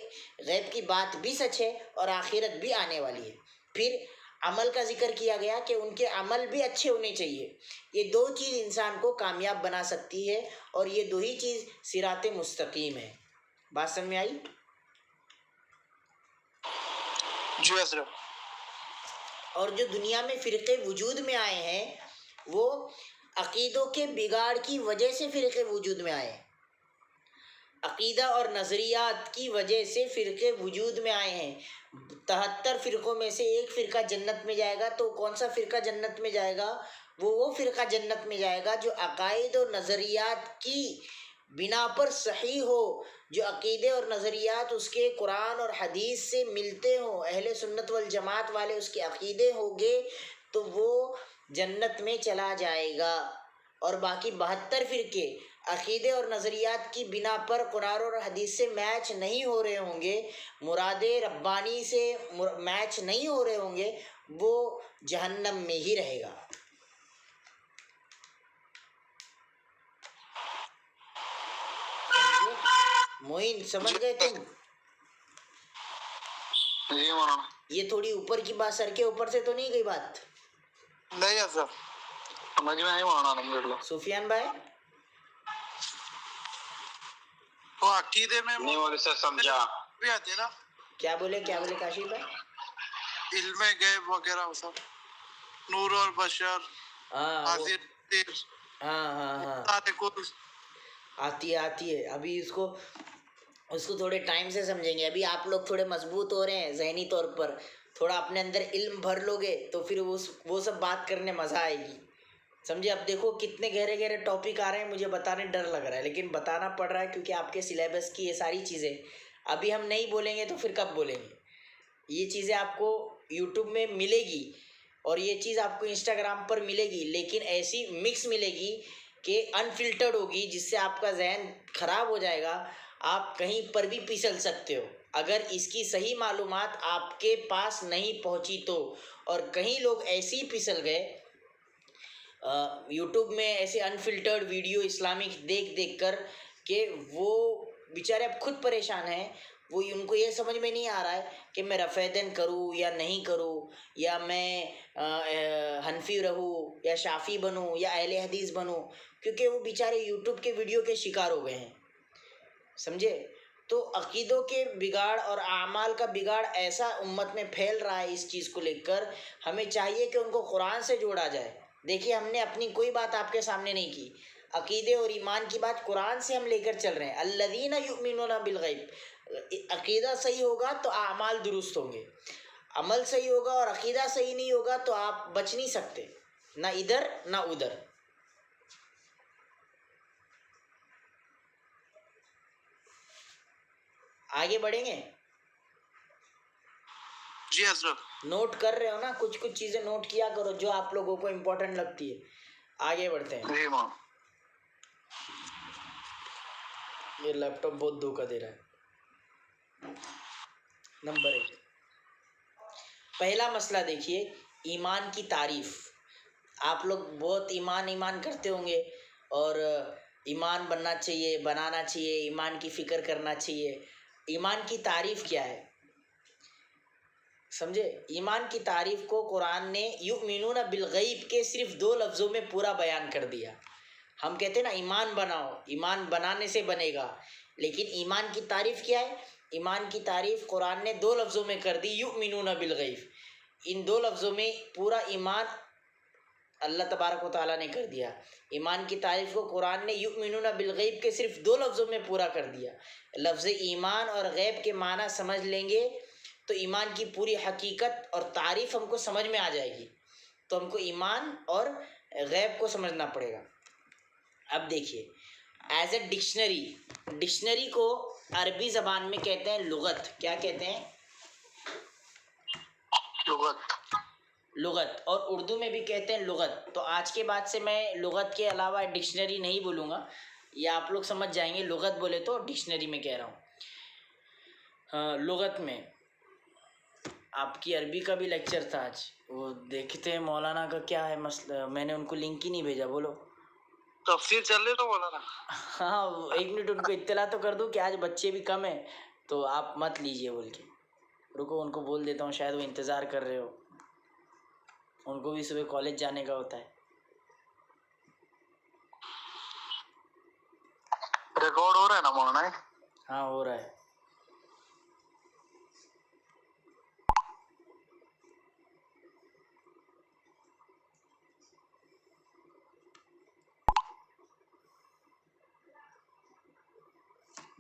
غیب کی بات بھی سچ ہے اور آخرت بھی آنے والی ہے. پھر عمل کا ذکر کیا گیا کہ ان کے عمل بھی اچھے ہونے چاہیے. یہ دو چیز انسان کو کامیاب بنا سکتی ہے، اور یہ دو ہی چیز صراط مستقیم ہے. بات سمجھ میں آئی؟ جی حضرت. اور جو دنیا میں فرقے وجود میں آئے ہیں وہ عقیدوں کے بگاڑ کی وجہ سے فرقے وجود میں آئے ہیں. عقیدہ اور نظریات کی وجہ سے فرقے وجود میں آئے ہیں. 73 فرقوں میں سے ایک فرقہ جنت میں جائے گا، تو کون سا فرقہ جنت میں جائے گا؟ وہ فرقہ جنت میں جائے گا جو عقائد اور نظریات کی بنا پر صحیح ہو، جو عقیدے اور نظریات اس کے قرآن اور حدیث سے ملتے ہوں، اہل سنت والجماعت والے اس کے عقیدے ہوں گے، تو وہ جنت میں چلا جائے گا. اور باقی 72 فرقے عقیدے اور نظریات کی بنا پر قرآن اور حدیث سے میچ نہیں ہو رہے ہوں گے، مراد ربانی سے میچ نہیں ہو رہے ہوں گے، وہ جہنم میں ہی رہے گا. موین سمجھ گئے تم؟ جی مولانا. یہ تھوڑی اوپر کی بات، سر کے اوپر سے تو نہیں گئی بات؟ نہیں حضرت سمجھ میں آئی مولانا الحمدللہ. سفیان بھائی وہ عقیدے میں نہیں بولے سر، سمجھا. بھی آتے ہیں نا، کیا بولے کاشف بھائی؟ علم غیب وغیرہ وہ سب، نور اور بشر، ہاں حاضر ہاں آتی ہے. ابھی اس کو تھوڑے ٹائم سے سمجھیں گے. ابھی آپ لوگ تھوڑے مضبوط ہو رہے ہیں ذہنی طور پر، تھوڑا اپنے اندر علم بھر لو گے تو پھر وہ سب بات کرنے مزہ آئے گی. سمجھے؟ اب دیکھو کتنے گہرے ٹاپک آ رہے ہیں، مجھے بتانے ڈر لگ رہا ہے، لیکن بتانا پڑ رہا ہے کیونکہ آپ کے سلیبس کی یہ ساری چیزیں ابھی ہم نہیں بولیں گے تو پھر کب بولیں گے؟ یہ چیزیں آپ کو یوٹیوب میں ملے گی اور یہ چیز آپ کو انسٹاگرام پر ملے گی، لیکن ایسی مکس ملے گی کہ انفلٹرڈ ہوگی، جس سے آپ کا ذہن خراب ہو جائے گا، آپ کہیں پر بھی پھسل سکتے ہو اگر اس کی صحیح معلومات آپ کے پاس نہیں پہنچی تو. اور کہیں لوگ ایسے ہی پھسل گئے یوٹیوب میں ایسے انفلٹرڈ ویڈیو اسلامک دیکھ کر کہ وہ بیچارے اب خود پریشان ہیں. وہ ان کو یہ سمجھ میں نہیں آ رہا ہے کہ میں رفع دین کروں یا نہیں کروں، یا میں حنفی رہوں یا شافی بنوں یا اہل حدیث بنوں، کیونکہ وہ بیچارے یوٹیوب کے ویڈیو کے شکار ہو گئے ہیں، سمجھے؟ تو عقیدوں کے بگاڑ اور اعمال کا بگاڑ ایسا امت میں پھیل رہا ہے اس چیز کو لے کر، ہمیں چاہیے کہ ان کو قرآن سے جوڑا جائے۔ دیکھیے ہم نے اپنی کوئی بات آپ کے سامنے نہیں کی، عقیدے اور ایمان کی بات قرآن سے ہم لے کر چل رہے ہیں۔ الذین یؤمنون بالغیب، عقیدہ صحیح ہوگا تو اعمال درست ہوں گے، عمل صحیح ہوگا اور عقیدہ صحیح نہیں ہوگا تو آپ بچ نہیں سکتے، نہ ادھر نہ ادھر۔ آگے بڑھیں گے؟ جی حضرت۔ نوٹ کر رہے ہو نا؟ کچھ چیزیں نوٹ کیا کرو جو آپ لوگوں کو امپورٹنٹ لگتی ہے۔ آگے بڑھتے ہیں۔ جی ماں۔ یہ لیپ ٹاپ بہت دھوکہ دے رہا ہے۔ نمبر 1، پہلا مسئلہ دیکھیے، ایمان کی تعریف۔ آپ لوگ بہت ایمان کرتے ہوں گے، اور ایمان بننا چاہیے، بنانا چاہیے، ایمان کی فکر کرنا چاہیے۔ ایمان کی تعریف کیا ہے؟ سمجھے؟ ایمان کی تعریف کو قرآن نے یؤمنون بالغیب کے صرف 2 لفظوں میں پورا بیان کر دیا۔ ہم کہتے ہیں نا ایمان بناؤ، ایمان بنانے سے بنے گا، لیکن ایمان کی تعریف کیا ہے؟ ایمان کی تعریف قرآن نے 2 لفظوں میں کر دی، یؤمنون بالغیب۔ ان 2 لفظوں میں پورا ایمان اللہ تبارک و تعالیٰ نے کر دیا۔ ایمان کی تعریف کو قرآن نے یؤمنون بالغیب کے صرف 2 لفظوں میں پورا کر دیا۔ لفظ ایمان اور غیب کے معنی سمجھ لیں گے تو ایمان کی پوری حقیقت اور تعریف ہم کو سمجھ میں آ جائے گی۔ تو ہم کو ایمان اور غیب کو سمجھنا پڑے گا۔ اب دیکھیے، ایز اے ڈکشنری کو عربی زبان میں کہتے ہیں لغت۔ کیا کہتے ہیں؟ لغت، اور اردو میں بھی کہتے ہیں لغت۔ تو آج کے بعد سے میں لغت کے علاوہ ڈکشنری نہیں بولوں گا، یہ آپ لوگ سمجھ جائیں گے۔ لغت بولے تو ڈکشنری میں کہہ رہا ہوں۔ لغت میں آپ کی عربی کا بھی لیکچر تھا آج، وہ دیکھتے ہیں مولانا کا کیا ہے مسئلہ، میں نے ان کو لنک ہی نہیں بھیجا۔ بولو تفسیر چل رہی تو مولانا؟ ہاں، 1 منٹ ان کو اطلاع تو کر دوں کہ آج بچے بھی کم ہیں تو آپ مت لیجئے بول کے۔ رکو ان کو بول دیتا ہوں، شاید وہ انتظار کر رہے ہو، ان کو بھی صبح کالج جانے کا ہوتا ہے۔ ریکارڈ ہو رہا ہے نا مولانا؟ ہاں ہو رہا ہے۔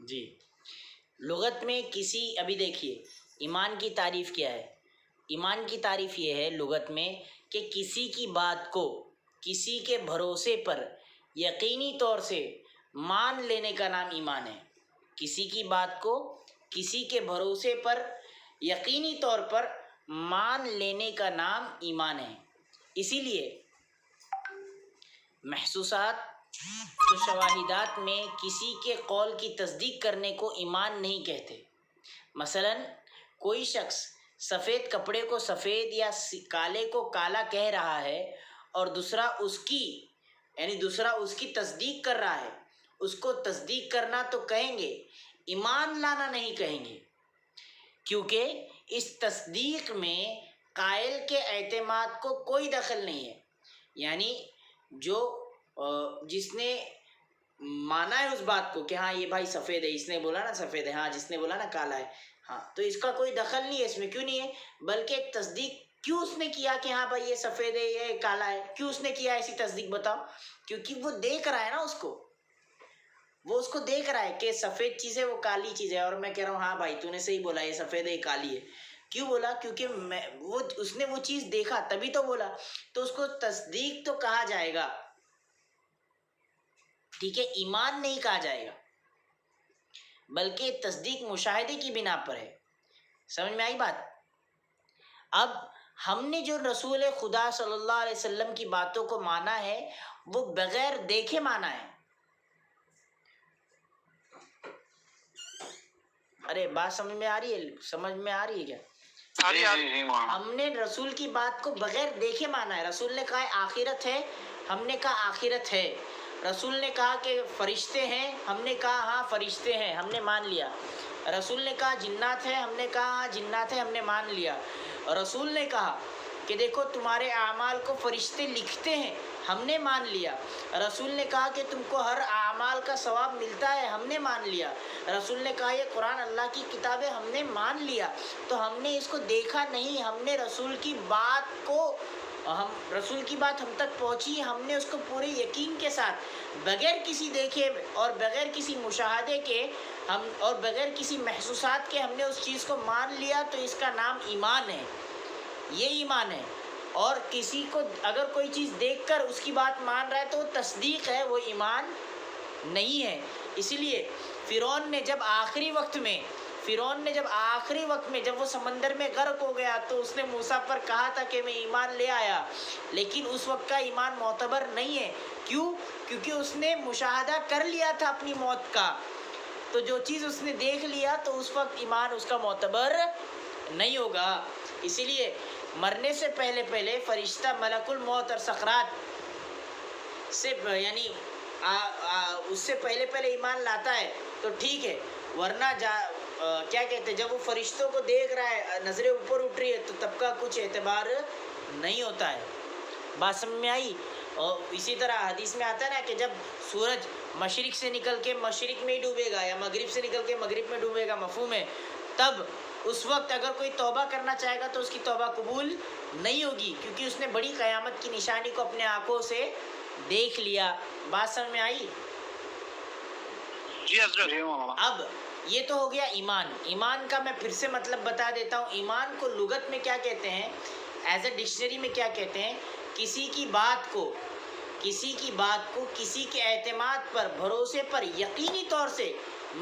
جی، لغت میں ابھی دیکھیے ایمان کی تعریف کیا ہے۔ ایمان کی تعریف یہ ہے لغت میں کہ کسی کی بات کو کسی کے بھروسے پر یقینی طور سے مان لینے کا نام ایمان ہے۔ کسی کی بات کو کسی کے بھروسے پر یقینی طور پر مان لینے کا نام ایمان ہے۔ اسی لیے محسوسات تو شواہدات میں کسی کے قول کی تصدیق کرنے کو ایمان نہیں کہتے۔ مثلا کوئی شخص سفید کپڑے کو سفید یا کالے کو کالا کہہ رہا ہے، اور دوسرا اس کی تصدیق کر رہا ہے، اس کو تصدیق کرنا تو کہیں گے، ایمان لانا نہیں کہیں گے، کیونکہ اس تصدیق میں قائل کے اعتماد کو کوئی دخل نہیں ہے۔ یعنی جس نے مانا ہے اس بات کو کہ ہاں یہ بھائی سفید ہے، اس نے بولا نا سفید ہے، ہاں جس نے بولا نا کالا ہے، ہاں، تو اس کا کوئی دخل نہیں ہے اس میں۔ کیوں نہیں ہے؟ بلکہ تصدیق کیوں اس نے کیا کہ ہاں بھائی یہ سفید ہے یہ کالا ہے، کیوں اس نے کیا ایسی تصدیق؟ بتاؤ۔ کیونکہ وہ دیکھ رہا ہے نا وہ اس کو دیکھ رہا ہے کہ سفید چیز ہے وہ کالی چیز ہے، اور میں کہہ رہا ہوں ہاں بھائی تو نے صحیح بولا، یہ سفید ہے یہ کالی ہے۔ کیوں بولا؟ کیونکہ اس نے وہ چیز دیکھا تبھی تو بولا، تو اس کو تصدیق تو کہا جائے گا، ٹھیک ہے، ایمان نہیں کہا جائے گا، بلکہ تصدیق مشاہدے کی بنا پر ہے۔ سمجھ میں آئی بات؟ اب ہم نے جو رسول خدا صلی اللہ علیہ وسلم کی باتوں کو مانا ہے وہ بغیر دیکھے مانا ہے۔ ارے بات سمجھ میں آ رہی ہے کیا؟ ہم نے رسول کی بات کو بغیر دیکھے مانا ہے۔ رسول نے کہا ہے آخرت ہے، ہم نے کہا آخرت ہے۔ رسول نے کہا کہ فرشتے ہیں، ہم نے کہا ہاں فرشتے ہیں، ہم نے مان لیا۔ رسول نے کہا جنات ہے، ہم نے کہا ہاں جنات ہے، ہم نے مان لیا۔ رسول نے کہا کہ دیکھو تمہارے اعمال کو فرشتے لکھتے ہیں، ہم نے مان لیا۔ رسول نے کہا کہ تم کو ہر اعمال کا ثواب ملتا ہے، ہم نے مان لیا۔ رسول نے کہا یہ قرآن اللہ کی کتاب ہے، ہم نے مان لیا۔ تو ہم نے اس کو دیکھا نہیں، ہم نے رسول کی بات ہم تک پہنچی، ہم نے اس کو پورے یقین کے ساتھ بغیر کسی دیکھے اور بغیر کسی مشاہدے کے اور بغیر کسی محسوسات کے ہم نے اس چیز کو مان لیا، تو اس کا نام ایمان ہے، یہ ایمان ہے۔ اور کسی کو اگر کوئی چیز دیکھ کر اس کی بات مان رہا ہے تو وہ تصدیق ہے، وہ ایمان نہیں ہے۔ اسی لیے فرعون نے جب آخری وقت میں جب وہ سمندر میں غرق ہو گیا تو اس نے موسیٰ پر کہا تھا کہ میں ایمان لے آیا، لیکن اس وقت کا ایمان معتبر نہیں ہے۔ کیوں؟ کیونکہ اس نے مشاہدہ کر لیا تھا اپنی موت کا، تو جو چیز اس نے دیکھ لیا تو اس وقت ایمان اس کا معتبر نہیں ہوگا۔ اسی لیے مرنے سے پہلے فرشتہ ملک الموت اور سکرات سے یعنی اس سے پہلے ایمان لاتا ہے تو ٹھیک ہے، ورنہ کیا کہتے ہیں، جب وہ فرشتوں کو دیکھ رہا ہے، نظریں اوپر اٹھ رہی ہے، تو تب کا کچھ اعتبار نہیں ہوتا ہے۔ بات سمجھ میں آئی؟ اور اسی طرح حدیث میں آتا ہے نا کہ جب سورج مشرق سے نکل کے مشرق میں ہی ڈوبے گا یا مغرب سے نکل کے مغرب میں ڈوبے گا، مفہوم ہے، تب اس وقت اگر کوئی توبہ کرنا چاہے گا تو اس کی توبہ قبول نہیں ہوگی، کیونکہ اس نے بڑی قیامت کی نشانی کو اپنے آنکھوں سے دیکھ لیا۔ بات سمجھ میں آئی؟ جی حضرت۔ اب یہ تو ہو گیا ایمان۔ ایمان کا میں پھر سے مطلب بتا دیتا ہوں۔ ایمان کو لغت میں کیا کہتے ہیں، ایز اے ڈکشنری میں کیا کہتے ہیں، کسی کی بات کو کسی کے اعتماد پر، بھروسے پر یقینی طور سے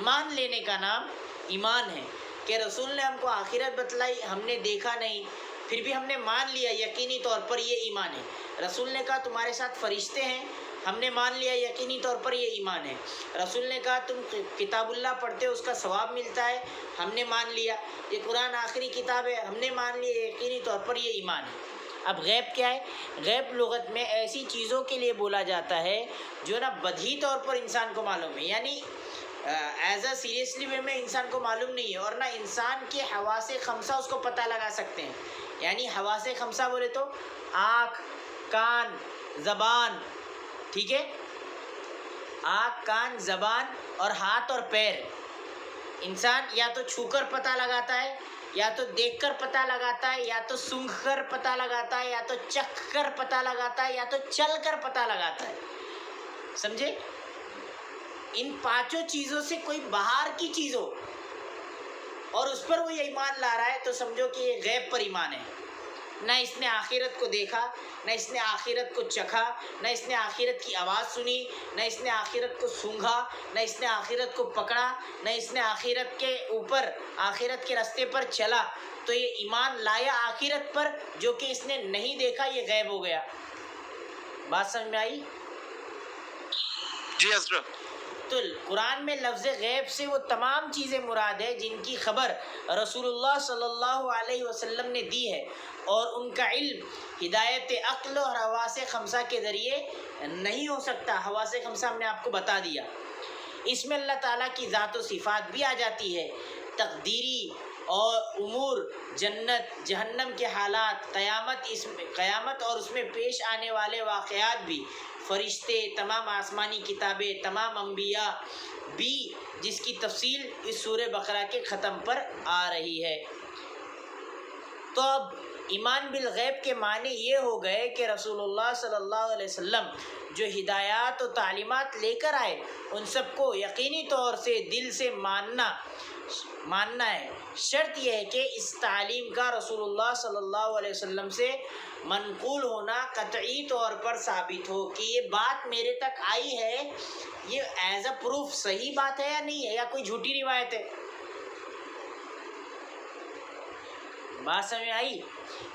مان لینے کا نام ایمان ہے۔ کہ رسول نے ہم کو آخرت بتلائی، ہم نے دیکھا نہیں، پھر بھی ہم نے مان لیا یقینی طور پر، یہ ایمان ہے۔ رسول نے کہا تمہارے ساتھ فرشتے ہیں، ہم نے مان لیا یقینی طور پر، یہ ایمان ہے۔ رسول نے کہا تم کتاب اللہ پڑھتے ہو، اس کا ثواب ملتا ہے، ہم نے مان لیا۔ یہ قرآن آخری کتاب ہے، ہم نے مان لیا یقینی طور پر، یہ ایمان ہے۔ اب غیب کیا ہے؟ غیب لغت میں ایسی چیزوں کے لیے بولا جاتا ہے جو نا بدیہی طور پر انسان کو معلوم ہے، یعنی ایز اے سیریسلی وے میں انسان کو معلوم نہیں ہے، اور نہ انسان کے حواس خمسہ اس کو پتہ لگا سکتے ہیں۔ یعنی حواس خمسہ بولے تو آنکھ، کان، زبان، ٹھیک ہے، آنکھ، کان، زبان اور ہاتھ اور پیر۔ انسان یا تو چھو کر پتہ لگاتا ہے، یا تو دیکھ کر پتہ لگاتا ہے، یا تو سونگھ کر پتہ لگاتا ہے، یا تو چکھ کر پتہ لگاتا ہے، یا تو چل کر پتہ لگاتا ہے۔ سمجھے؟ ان پانچوں چیزوں سے کوئی باہر کی چیز ہو اور اس پر وہ یہ ایمان لا رہا ہے تو سمجھو کہ یہ غیب پر ایمان ہے۔ نہ اس نے آخرت کو دیکھا، نہ اس نے آخرت کو چکھا، نہ اس نے آخرت کی آواز سنی، نہ اس نے آخرت کو سونگھا، نہ اس نے آخرت کو پکڑا، نہ اس نے آخرت کے اوپر، آخرت کے راستے پر چلا، تو یہ ایمان لایا آخرت پر جو کہ اس نے نہیں دیکھا، یہ غیب ہو گیا۔ بات سمجھ میں آئی؟ جی حضرت۔ تو قرآن میں لفظ غیب سے وہ تمام چیزیں مراد ہے جن کی خبر رسول اللہ صلی اللہ علیہ وسلم نے دی ہے، اور ان کا علم ہدایت عقل اور حواس خمسہ کے ذریعے نہیں ہو سکتا۔ حواس خمسہ ہم نے آپ کو بتا دیا۔ اس میں اللہ تعالیٰ کی ذات و صفات بھی آ جاتی ہے، تقدیری اور امور، جنت جہنم کے حالات، قیامت اور اس میں پیش آنے والے واقعات بھی، فرشتے، تمام آسمانی کتابیں، تمام انبیاء بھی، جس کی تفصیل اس سورہ بقرہ کے ختم پر آ رہی ہے۔ تو اب ایمان بالغیب کے معنی یہ ہو گئے کہ رسول اللہ صلی اللہ علیہ وسلم جو ہدایات و تعلیمات لے کر آئے ان سب کو یقینی طور سے دل سے ماننا ہے۔ شرط یہ ہے کہ اس تعلیم کا رسول اللہ صلی اللہ علیہ وسلم سے منقول ہونا قطعی طور پر ثابت ہو کہ یہ بات میرے تک آئی ہے، یہ ایز اے پروف صحیح بات ہے یا نہیں ہے، یا کوئی جھوٹی روایت ہے۔ بات سمجھ میں آئی؟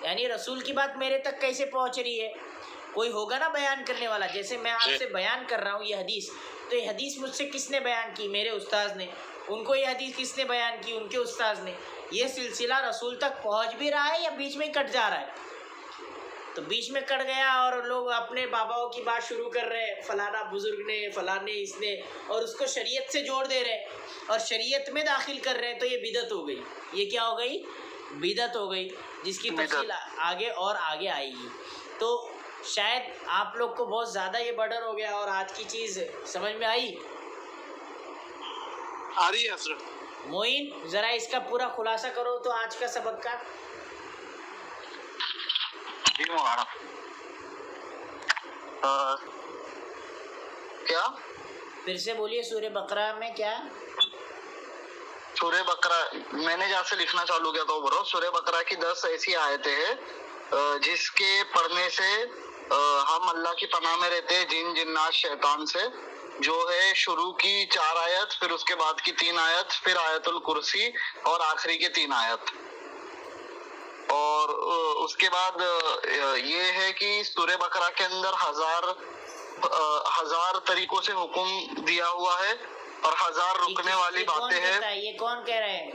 یعنی رسول کی بات میرے تک کیسے پہنچ رہی ہے؟ کوئی ہوگا نا بیان کرنے والا، جیسے میں آپ سے بیان کر رہا ہوں یہ حدیث، تو یہ حدیث مجھ سے کس نے بیان کی؟ میرے استاذ نے۔ ان کو یہ حدیث کس نے بیان کی؟ ان کے استاذ نے۔ یہ سلسلہ رسول تک پہنچ بھی رہا ہے یا بیچ میں کٹ جا رہا ہے؟ تو بیچ میں کٹ گیا اور لوگ اپنے باباؤں کی بات شروع کر رہے ہیں، فلانا بزرگ نے، فلانے اس نے، اور اس کو شریعت سے جوڑ دے رہے اور شریعت میں داخل کر رہے ہیں، تو یہ بدعت ہو گئی. یہ کیا ہو گئی؟ بدعت ہو گئی، جس کی تفصیل آگے اور آگے آئے گی. تو شاید آپ لوگ کو بہت زیادہ یہ برڈن ہو گیا اور آج کی چیز سمجھ میں آئی. آ رہی ہے حضرت. معین ذرا اس کا پورا خلاصہ کرو تو آج کا سبق کا. جی مولانا. کیا؟ پھر سے بولیے، سورہ بقرہ میں کیا؟ سورہ بقرہ میں نے جہاں سے لکھنا چالو کیا تو برو، سورہ بقرہ کی 10 ایسی آیتیں ہیں جس کے پڑھنے سے ہم اللہ کی پناہ میں رہتے ہیں جن جنات شیطان سے. جو ہے شروع کی 4 آیت، پھر اس کے بعد کی 3 آیت، پھر آیت الکرسی اور آخری کے 3 آیت. اور اس کے بعد یہ ہے کہ سورہ بقرہ کے اندر ہزار طریقوں سے حکم دیا ہوا ہے اور 1000 رکنے والی باتیں ہیں. یہ کون کہہ رہے ہیں؟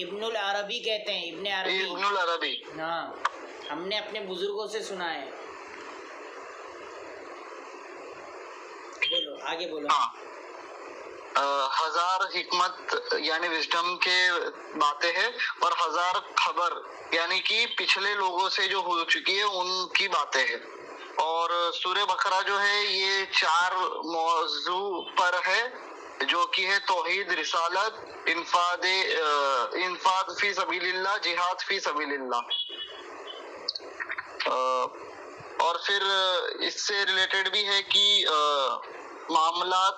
ابن العربی کہتے ہیں، ابن عربی. ابن العربی. ہاں، ہم نے اپنے بزرگوں سے سنا ہے. بولو آگے بولو. ہاں، 1000 حکمت یعنی وزڈم کے باتیں ہیں اور 1000 خبر یعنی کہ پچھلے لوگوں سے جو ہو چکی ہے ان کی باتیں ہیں. اور سورہ بقرہ جو ہے یہ 4 موضوع پر ہے، جو کہ ہے توحید، رسالت، انفاق فی سبیل اللہ، جہاد فی سبیل اللہ. اور پھر اس سے ریلیٹڈ بھی ہے کہ معاملات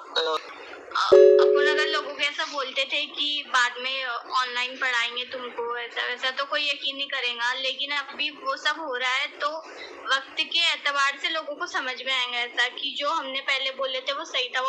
اپن اگر لوگوں کو ایسا بولتے تھے کہ بعد میں آن لائن پڑھائیں گے تم کو، ایسا ویسا، تو کوئی یقین نہیں کرے گا. لیکن ابھی وہ سب ہو رہا ہے تو وقت کے اعتبار سے لوگوں کو سمجھ میں آئے گا ایسا کہ جو ہم نے پہلے بولے تھے وہ صحیح تھا.